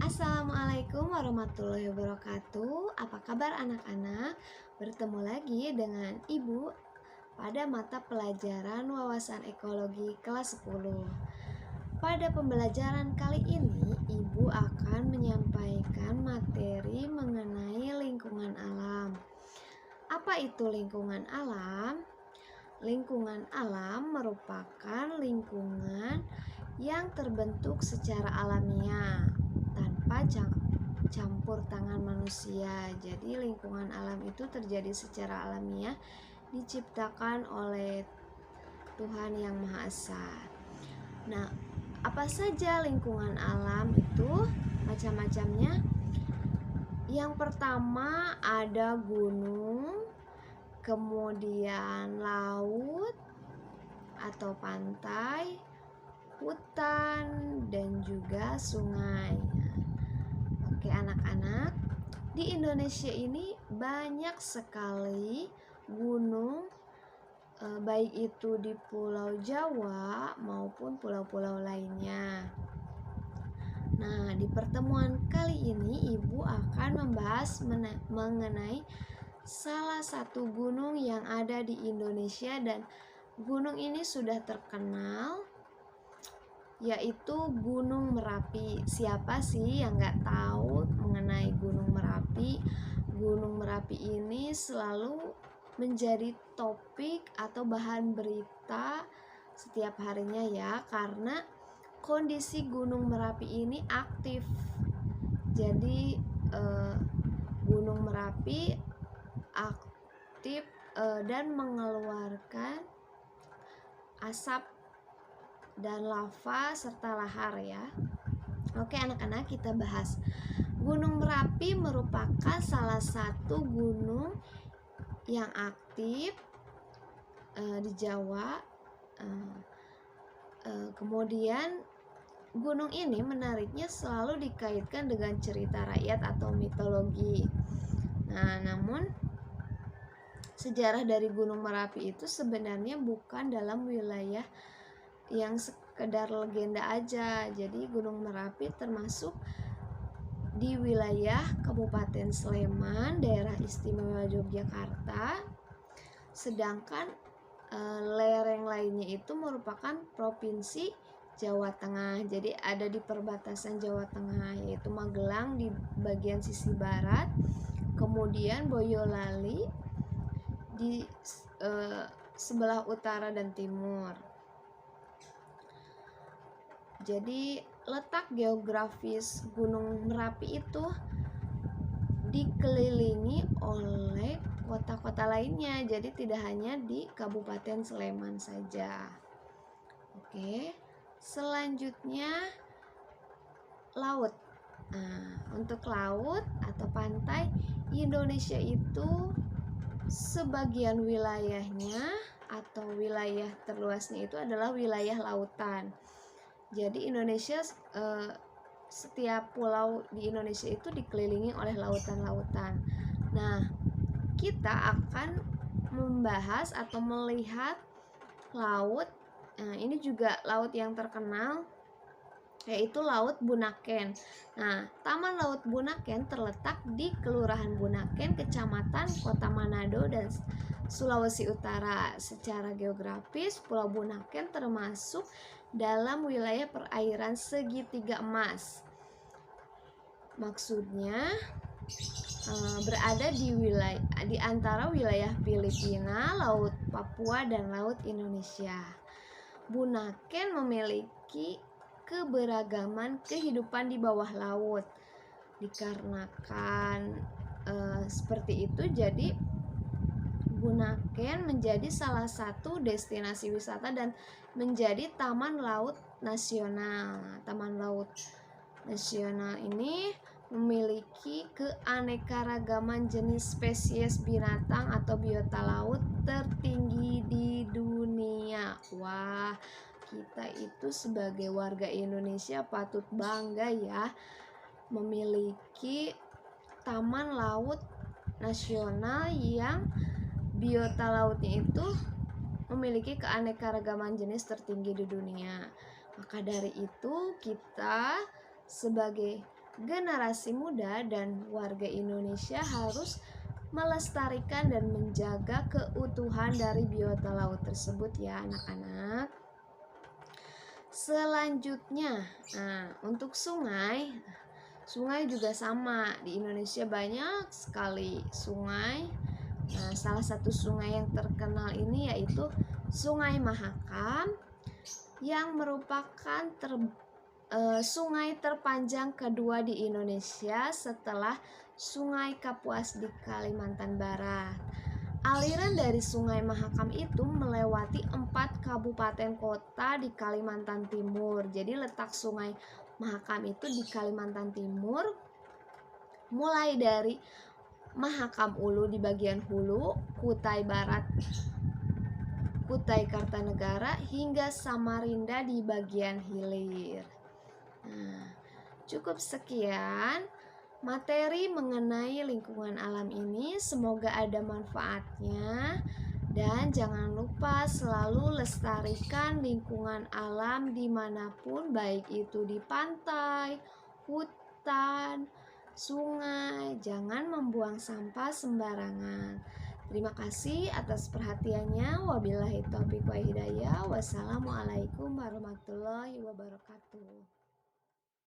Assalamualaikum warahmatullahi wabarakatuh. Apa kabar anak-anak? Bertemu lagi dengan Ibu pada mata pelajaran Wawasan Ekologi kelas 10. Pada pembelajaran kali ini, Ibu akan menyampaikan materi mengenai lingkungan alam. Apa itu lingkungan alam? Lingkungan alam merupakan lingkungan yang terbentuk secara alamiah tanpa campur tangan manusia. Jadi lingkungan alam itu terjadi secara alamiah, diciptakan oleh Tuhan Yang Maha Esa. Nah, apa saja lingkungan alam itu? Macam-macamnya. Yang pertama ada gunung, kemudian laut atau pantai, hutan, dan juga sungai. Oke anak-anak, di Indonesia ini banyak sekali gunung, baik itu di Pulau Jawa maupun pulau-pulau lainnya. Nah, di pertemuan kali ini Ibu akan membahas mengenai salah satu gunung yang ada di Indonesia, dan gunung ini sudah terkenal, yaitu Gunung Merapi. Siapa sih yang gak tahu mengenai Gunung Merapi? Gunung Merapi ini selalu menjadi topik atau bahan berita setiap harinya ya, karena kondisi Gunung Merapi ini aktif. Jadi Gunung Merapi aktif dan mengeluarkan asap dan lava serta lahar ya. Oke anak-anak, kita bahas. Gunung Merapi merupakan salah satu gunung yang aktif di Jawa. Kemudian gunung ini menariknya selalu dikaitkan dengan cerita rakyat atau mitologi. Nah, namun sejarah dari Gunung Merapi itu sebenarnya bukan dalam wilayah yang sekedar legenda aja. Jadi Gunung Merapi termasuk di wilayah Kabupaten Sleman, Daerah Istimewa Yogyakarta. Sedangkan lereng lainnya itu merupakan Provinsi Jawa Tengah. Jadi ada di perbatasan Jawa Tengah, yaitu Magelang di bagian sisi barat, kemudian Boyolali di sebelah utara dan timur. Jadi letak geografis Gunung Merapi itu dikelilingi oleh kota-kota lainnya. Jadi tidak hanya di Kabupaten Sleman saja. Oke, selanjutnya laut. Nah, untuk laut atau pantai, Indonesia itu sebagian wilayahnya atau wilayah terluasnya itu adalah wilayah lautan. Jadi Indonesia, setiap pulau di Indonesia itu dikelilingi oleh lautan-lautan. Nah, kita akan membahas atau melihat laut. Nah, ini juga laut yang terkenal, yaitu Laut Bunaken. Nah, Taman Laut Bunaken terletak di Kelurahan Bunaken, Kecamatan Kota Manado, dan Sulawesi Utara. Secara geografis, Pulau Bunaken termasuk dalam wilayah perairan segitiga emas. Maksudnya berada di antara wilayah Filipina, Laut Papua, dan Laut Indonesia. Bunaken memiliki keberagaman kehidupan di bawah laut. Dikarenakan seperti itu, jadi Bunaken menjadi salah satu destinasi wisata dan menjadi taman laut nasional. Taman Laut Nasional ini memiliki keanekaragaman jenis spesies binatang atau biota laut tertinggi di dunia. Wah, kita itu sebagai warga Indonesia patut bangga ya, memiliki taman laut nasional yang biota lautnya itu memiliki keanekaragaman jenis tertinggi di dunia. Maka dari itu kita sebagai generasi muda dan warga Indonesia harus melestarikan dan menjaga keutuhan dari biota laut tersebut ya anak-anak. Selanjutnya, untuk sungai juga sama. Di Indonesia banyak sekali sungai. Salah satu sungai yang terkenal ini yaitu Sungai Mahakam, yang merupakan sungai terpanjang kedua di Indonesia setelah Sungai Kapuas di Kalimantan Barat. Aliran dari Sungai Mahakam itu melewati 4 kabupaten kota di Kalimantan Timur. Jadi letak Sungai Mahakam itu di Kalimantan Timur, mulai dari Mahakam Ulu di bagian hulu, Kutai Barat, Kutai Kartanegara, hingga Samarinda di bagian hilir. Cukup sekian materi mengenai lingkungan alam ini. Semoga ada manfaatnya, dan jangan lupa selalu lestarikan lingkungan alam dimanapun, baik itu di pantai, hutan, sungai. Jangan membuang sampah sembarangan. Terima kasih atas perhatiannya. Wabillahi taufiq wa hidayah. Wassalamualaikum warahmatullahi wabarakatuh.